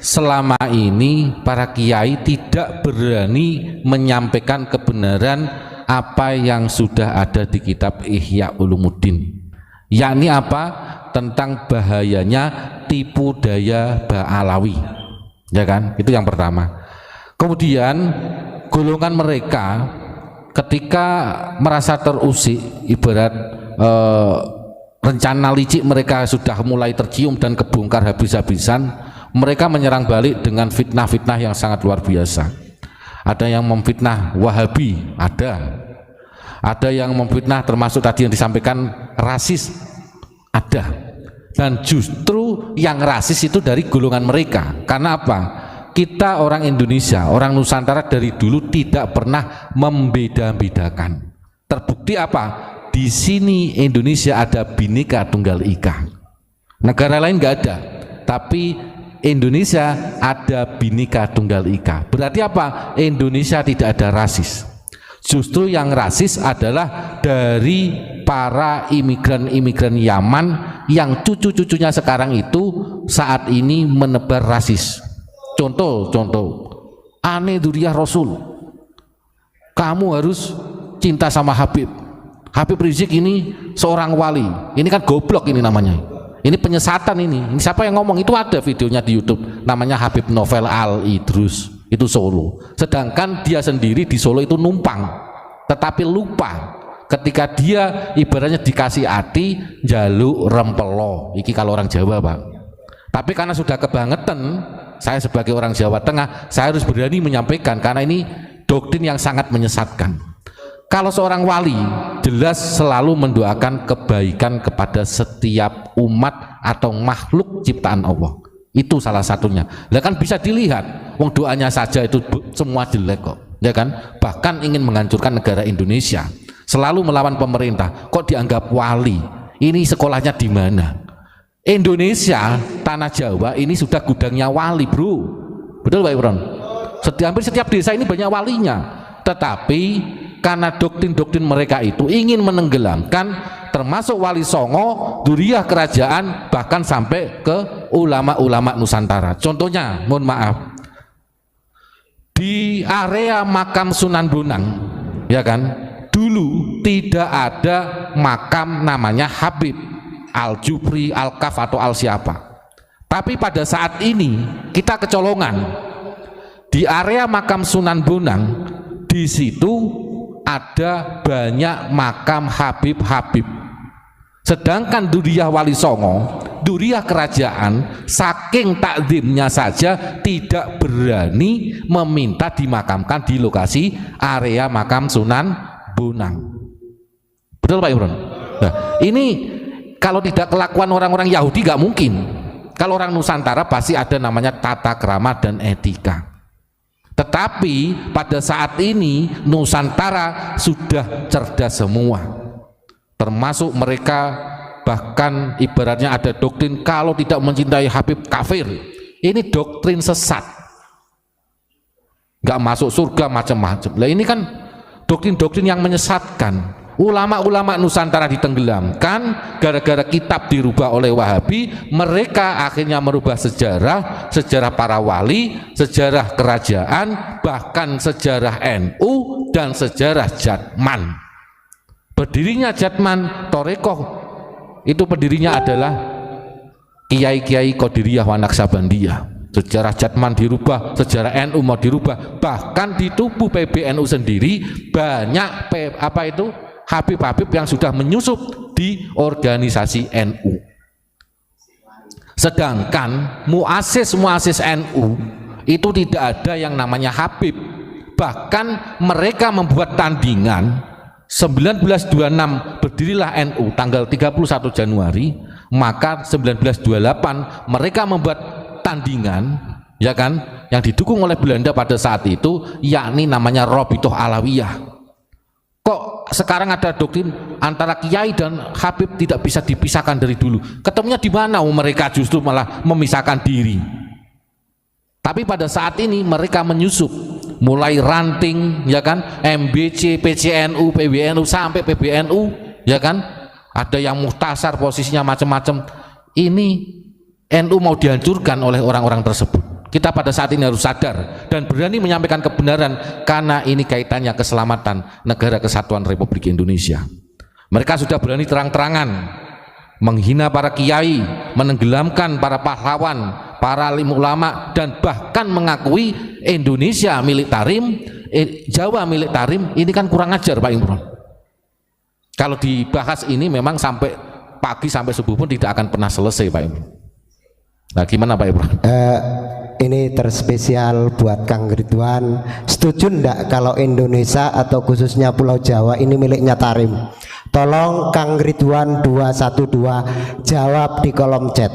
selama ini para kiai tidak berani menyampaikan kebenaran apa yang sudah ada di kitab Ihya Ulumuddin, yakni apa? Tentang bahayanya tipu daya Ba'alawi, ya kan? Itu yang pertama. Kemudian golongan mereka ketika merasa terusik, ibarat rencana licik mereka sudah mulai tercium dan kebongkar habis-habisan, mereka menyerang balik dengan fitnah-fitnah yang sangat luar biasa. Ada yang memfitnah Wahabi, ada yang memfitnah termasuk tadi yang disampaikan rasis, ada. Dan justru yang rasis itu dari golongan mereka. Karena apa? Kita orang Indonesia, orang Nusantara dari dulu tidak pernah membeda-bedakan. Terbukti apa? Di sini Indonesia ada Bhinneka Tunggal Ika. Negara lain nggak ada, tapi Indonesia ada Bhinneka Tunggal Ika. Berarti apa? Indonesia tidak ada rasis. Justru yang rasis adalah dari para imigran-imigran Yaman yang cucu-cucunya sekarang itu saat ini menebar rasis. Contoh, aneh Dzurriyyah Rasul, kamu harus cinta sama Habib Rizik, ini seorang wali. Ini kan goblok ini namanya. Ini penyesatan ini. Ini siapa yang ngomong? Itu ada videonya di YouTube, namanya Habib Novel Al Idrus, itu Solo. Sedangkan dia sendiri di Solo itu numpang, tetapi lupa ketika dia ibaratnya dikasih hati jaluk rempelo. Iki kalau orang Jawa, Pak. Tapi karena sudah kebangetan, saya sebagai orang Jawa Tengah, saya harus berani menyampaikan karena ini doktrin yang sangat menyesatkan. Kalau seorang wali jelas selalu mendoakan kebaikan kepada setiap umat atau makhluk ciptaan Allah. Itu salah satunya. Lah kan bisa dilihat, wong doanya saja itu semua jelek kok, ya kan? Bahkan ingin menghancurkan negara Indonesia, selalu melawan pemerintah, kok dianggap wali. Ini sekolahnya di mana? Indonesia, tanah Jawa ini sudah gudangnya wali, bro. Betul Pak Ibron? Hampir setiap desa ini banyak walinya. Tetapi karena doktrin-doktrin mereka itu ingin menenggelamkan termasuk Wali Songo, Dzurriyyah kerajaan, bahkan sampai ke ulama-ulama Nusantara. Contohnya, mohon maaf, di area makam Sunan Bonang, ya kan, dulu tidak ada makam namanya Habib Al-Jufri, Al-Kaf atau Al-Siapa. Tapi pada saat ini kita kecolongan di area makam Sunan Bonang, di situ ada banyak makam Habib-Habib. Sedangkan Dzurriyyah Wali Songo, Dzurriyyah kerajaan, saking takzimnya saja tidak berani meminta dimakamkan di lokasi area makam Sunan Bonang. Betul Pak Imron? Nah, ini kalau tidak kelakuan orang-orang Yahudi nggak mungkin. Kalau orang Nusantara pasti ada namanya tata krama dan etika. Tetapi pada saat ini Nusantara sudah cerdas semua, termasuk mereka bahkan ibaratnya ada doktrin kalau tidak mencintai Habib kafir. Ini doktrin sesat, nggak masuk surga macam-macam. Lah ini kan doktrin-doktrin yang menyesatkan. Ulama-ulama Nusantara ditenggelamkan gara-gara kitab dirubah oleh Wahabi. Mereka akhirnya merubah sejarah para wali, sejarah kerajaan, bahkan sejarah NU dan sejarah Jatman. Berdirinya Jatman Torekoh itu pendirinya adalah Kiai-Kiai Qadiriyah wa Naqsabandiyah. Sejarah Jatman dirubah, sejarah NU mau dirubah, bahkan di tubuh PBNU sendiri banyak Habib-Habib yang sudah menyusup di organisasi NU. Sedangkan muasis NU itu tidak ada yang namanya Habib. Bahkan mereka membuat tandingan 1926 berdirilah NU tanggal 31 Januari, maka 1928 mereka membuat tandingan, ya kan, yang didukung oleh Belanda pada saat itu, yakni namanya Robitoh Alawiyah. Kok sekarang ada doktrin antara kiai dan Habib tidak bisa dipisahkan dari dulu? Ketemunya di mana? Mereka justru malah memisahkan diri. Tapi pada saat ini mereka menyusup, mulai ranting, ya kan, MBC, PCNU, PBNU sampai PBNU, ya kan, ada yang muhtasar posisinya macam-macam. Ini NU mau dihancurkan oleh orang-orang tersebut. Kita pada saat ini harus sadar dan berani menyampaikan kebenaran, karena ini kaitannya keselamatan negara kesatuan Republik Indonesia. Mereka sudah berani terang-terangan menghina para kiai, menenggelamkan para pahlawan, para alim ulama, dan bahkan mengakui Indonesia milik Tarim, Jawa milik Tarim. Ini kan kurang ajar Pak Imron. Kalau dibahas ini memang sampai pagi sampai subuh pun tidak akan pernah selesai Pak Imron. Nah gimana Pak Imron? Ini terspesial buat Kang Ridwan. Setuju enggak kalau Indonesia atau khususnya Pulau Jawa ini miliknya Tarim? Tolong Kang Ridwan 212 jawab di kolom chat.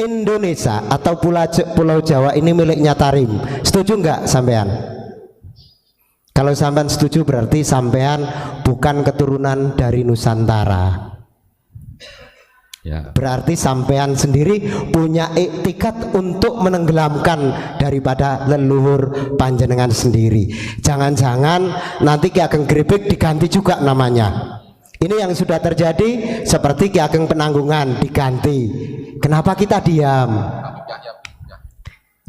Indonesia atau Pulau Jawa ini miliknya Tarim. Setuju enggak sampean? Kalau sampean setuju berarti sampean bukan keturunan dari Nusantara. Ya. Berarti sampean sendiri punya iktikat untuk menenggelamkan daripada leluhur panjenengan sendiri. Jangan-jangan nanti Ki Ageng Grebek diganti juga namanya. Ini yang sudah terjadi, seperti Ki Ageng Penanggungan diganti. Kenapa kita diam?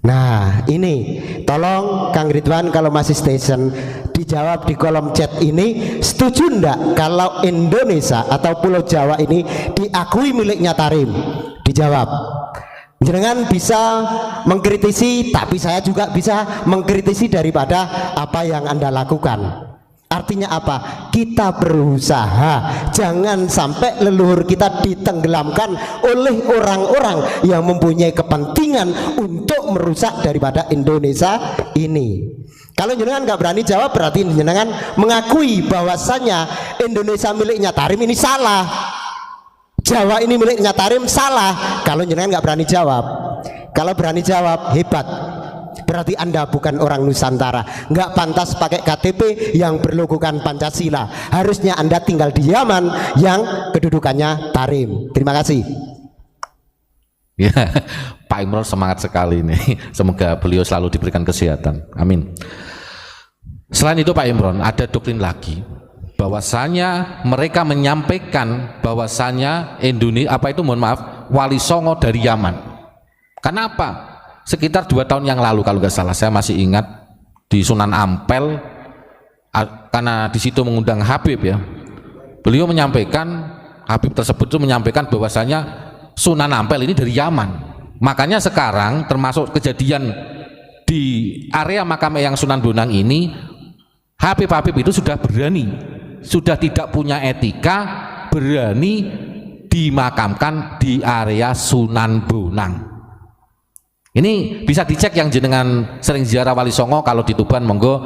Nah ini tolong Kang Ridwan kalau masih station dijawab di kolom chat ini, setuju enggak kalau Indonesia atau Pulau Jawa ini diakui miliknya Tarim? Dijawab. Jangan bisa mengkritisi, tapi saya juga bisa mengkritisi daripada apa yang Anda lakukan. Artinya apa? Kita berusaha jangan sampai leluhur kita ditenggelamkan oleh orang-orang yang mempunyai kepentingan untuk merusak daripada Indonesia ini. Kalau jenengan nggak berani jawab, berarti jenengan mengakui bahwasannya Indonesia miliknya Tarim ini salah, Jawa ini miliknya Tarim salah. Kalau jenengan nggak berani jawab, kalau berani jawab hebat. Berarti Anda bukan orang Nusantara, nggak pantas pakai KTP yang berlogokan Pancasila. Harusnya Anda tinggal di Yaman yang kedudukannya Tarim. Terima kasih. Ya, Pak Imron semangat sekali ini. Semoga beliau selalu diberikan kesehatan. Amin. Selain itu Pak Imron, ada doktrin lagi bahwasanya mereka menyampaikan bahwasanya Indonesia Wali Songo dari Yaman. Kenapa? Sekitar 2 tahun yang lalu kalau nggak salah, saya masih ingat di Sunan Ampel, karena di situ mengundang Habib ya, beliau menyampaikan, Habib tersebut itu menyampaikan bahwasanya Sunan Ampel ini dari Yaman. Makanya sekarang termasuk kejadian di area makam Eyang Sunan Bonang ini, Habib-Habib itu sudah berani, sudah tidak punya etika, berani dimakamkan di area Sunan Bonang. Ini bisa dicek yang jenengan sering ziarah Wali Songo, kalau di Tuban monggo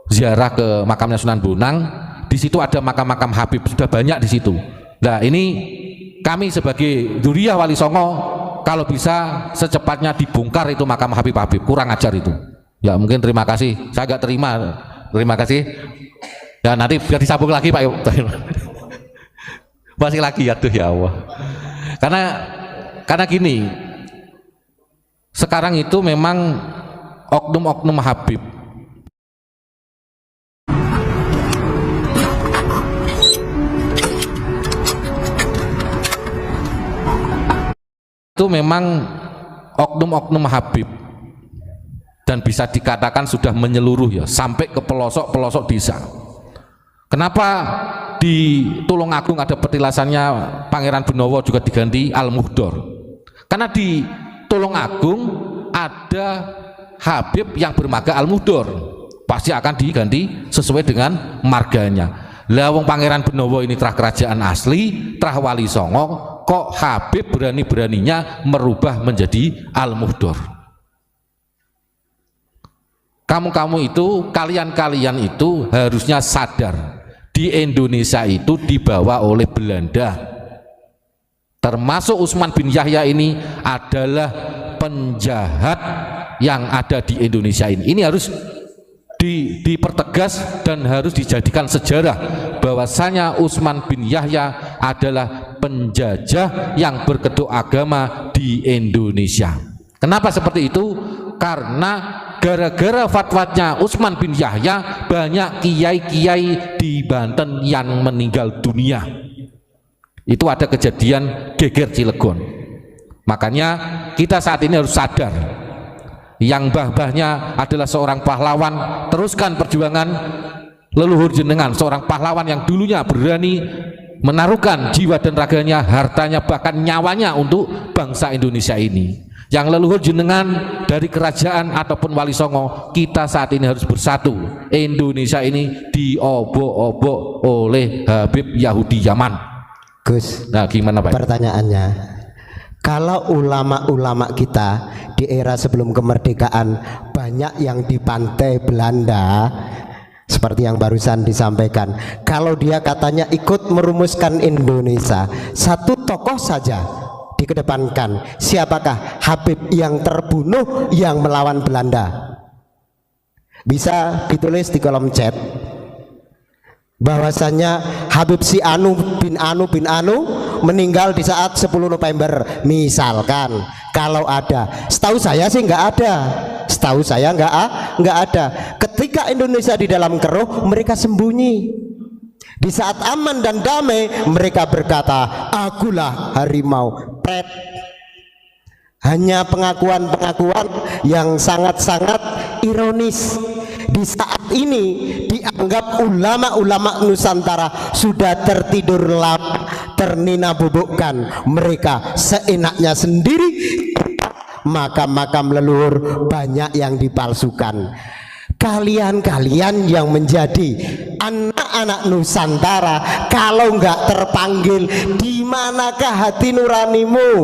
ziarah ke makamnya Sunan Bonang. Di situ ada makam-makam Habib, sudah banyak di situ. Nah ini kami sebagai dzurriyyah Wali Songo, kalau bisa secepatnya dibongkar itu makam Habib-Habib, kurang ajar itu. Ya mungkin terima kasih, saya agak terima kasih. Dan nanti biar disambung lagi Pak. Masih lagi ya tuh ya Allah. Karena gini. Sekarang itu memang oknum-oknum Habib dan bisa dikatakan sudah menyeluruh ya, sampai ke pelosok-pelosok desa. Kenapa di Tulungagung ada petilasannya Pangeran Benowo juga diganti Al-Muhdor? Karena di Tulungagung ada Habib yang bermarga Al-Muhdor, pasti akan diganti sesuai dengan marganya. Lah wong Pangeran Benowo ini terah kerajaan asli, terah Wali Songo, kok Habib berani-beraninya merubah menjadi Al-Muhdor? Kamu-kamu itu, kalian-kalian itu harusnya sadar, di Indonesia itu dibawa oleh Belanda. Termasuk Utsman bin Yahya ini adalah penjahat yang ada di Indonesia ini. Ini harus dipertegas dan harus dijadikan sejarah bahwasanya Utsman bin Yahya adalah penjajah yang berkedok agama di Indonesia. Kenapa seperti itu? Karena gara-gara fatwanya Utsman bin Yahya banyak kiai-kiai di Banten yang meninggal dunia. Itu ada kejadian geger Cilegon. Makanya kita saat ini harus sadar, yang mbah-mbahnya adalah seorang pahlawan, teruskan perjuangan leluhur jenengan, seorang pahlawan yang dulunya berani menaruhkan jiwa dan raganya, hartanya, bahkan nyawanya untuk bangsa Indonesia ini. Yang leluhur jenengan dari kerajaan ataupun wali songo, kita saat ini harus bersatu. Indonesia ini diobok-obok oleh Habib Yahudi Yaman. Gus, nah gimana Pak? Pertanyaannya, kalau ulama-ulama kita di era sebelum kemerdekaan banyak yang di pantai Belanda, seperti yang barusan disampaikan, kalau dia katanya ikut merumuskan Indonesia, satu tokoh saja dikedepankan, siapakah? Habib yang terbunuh yang melawan Belanda. Bisa ditulis di kolom chat bahwasanya Habib si Anu bin Anu bin Anu meninggal di saat 10 November misalkan. Kalau ada, setahu saya sih nggak ada, setahu saya nggak ada. Ketika Indonesia di dalam keruh, mereka sembunyi. Di saat aman dan damai, mereka berkata, akulah harimau. Pret. Hanya pengakuan-pengakuan yang sangat-sangat ironis. Di saat ini dianggap ulama-ulama Nusantara sudah tertidur lama, ternina bubukkan, mereka seenaknya sendiri. Makam-makam leluhur banyak yang dipalsukan. Kalian-kalian yang menjadi anak-anak Nusantara, kalau nggak terpanggil, di manakah hati nuranimu?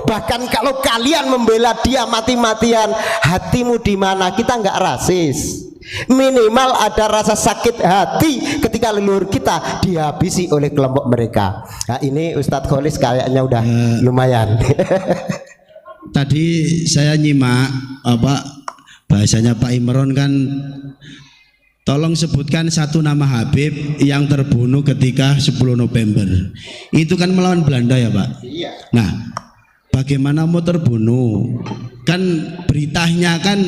Bahkan kalau kalian membela dia mati-matian, hatimu di mana? Kita nggak rasis, minimal ada rasa sakit hati ketika leluhur kita dihabisi oleh kelompok mereka. Nah, ini Ustadz Kholis kayaknya udah lumayan. Tadi saya nyimak bahasanya Pak Imron kan, tolong sebutkan satu nama Habib yang terbunuh ketika 10 November. Itu kan melawan Belanda ya Pak? Iya. Nah, bagaimana mau terbunuh? Kan beritanya kan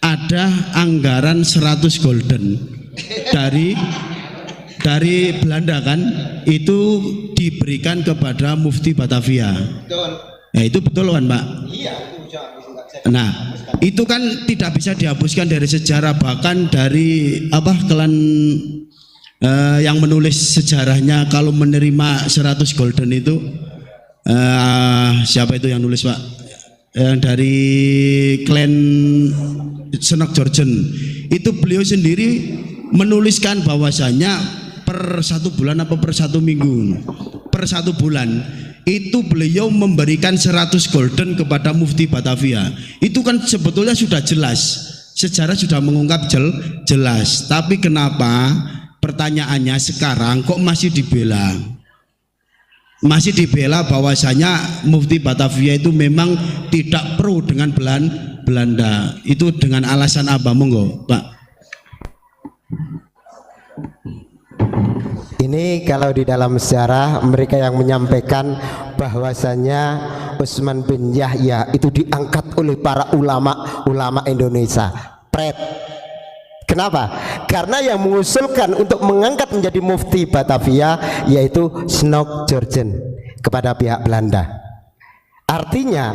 ada anggaran 100 golden dari Belanda kan, itu diberikan kepada Mufti Batavia. Betul. Ya itu betul kan Pak? Iya. Nah, itu kan tidak bisa dihapuskan dari sejarah, bahkan dari klan yang menulis sejarahnya kalau menerima 100 golden itu siapa itu yang nulis Pak? Yang dari klan Senok Jorjen itu beliau sendiri menuliskan bahwasanya per 1 bulan apa per 1 minggu, per 1 bulan itu beliau memberikan 100 golden kepada Mufti Batavia. Itu kan sebetulnya sudah jelas, sejarah sudah mengungkap jelas. Tapi kenapa pertanyaannya sekarang kok masih dibela? Masih dibela bahwasanya Mufti Batavia itu memang tidak pro dengan Belanda. Itu dengan alasan apa, monggo Pak? Ini kalau di dalam sejarah mereka yang menyampaikan bahwasanya Utsman bin Yahya itu diangkat oleh para ulama Indonesia. Pret. Kenapa? Karena yang mengusulkan untuk mengangkat menjadi Mufti Batavia yaitu Senok Jorjen kepada pihak Belanda. Artinya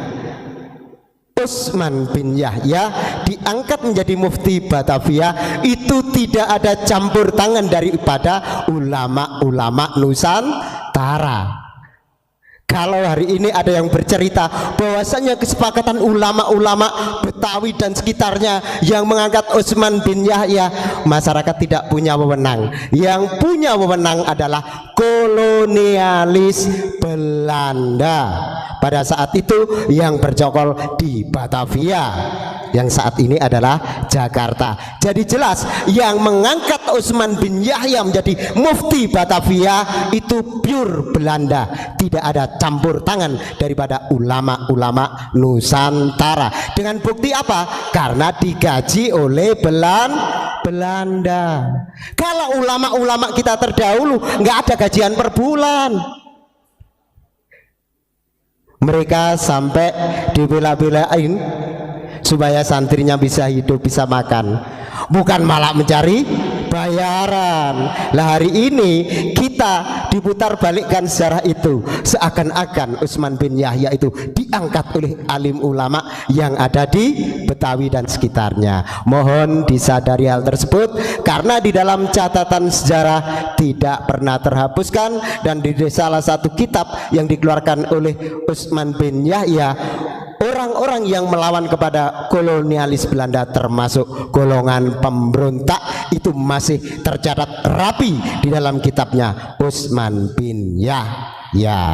Utsman bin Yahya diangkat menjadi Mufti Batavia itu tidak ada campur tangan daripada ulama-ulama Nusantara. Kalau hari ini ada yang bercerita bahwasanya kesepakatan ulama-ulama Betawi dan sekitarnya yang mengangkat Utsman bin Yahya, masyarakat tidak punya wewenang. Yang punya wewenang adalah kolonialis Belanda. Pada saat itu yang bercokol di Batavia, yang saat ini adalah Jakarta. Jadi jelas yang mengangkat Utsman bin Yahya menjadi Mufti Batavia itu pure Belanda, tidak ada campur tangan daripada ulama-ulama Nusantara. Dengan bukti apa? Karena digaji oleh Belanda. Kalau ulama-ulama kita terdahulu nggak ada gajian per bulan, mereka sampai dibela-belain supaya santrinya bisa hidup, bisa makan, bukan malah mencari bayaran. Lah hari ini kita diputar balikkan sejarah itu, seakan-akan Utsman bin Yahya itu diangkat oleh alim ulama yang ada di Betawi dan sekitarnya. Mohon disadari hal tersebut, karena di dalam catatan sejarah tidak pernah terhapuskan, dan di salah satu kitab yang dikeluarkan oleh Utsman bin Yahya, orang-orang yang melawan kepada kolonialis Belanda termasuk golongan pemberontak itu masih tercatat rapi di dalam kitabnya Utsman bin Yahya.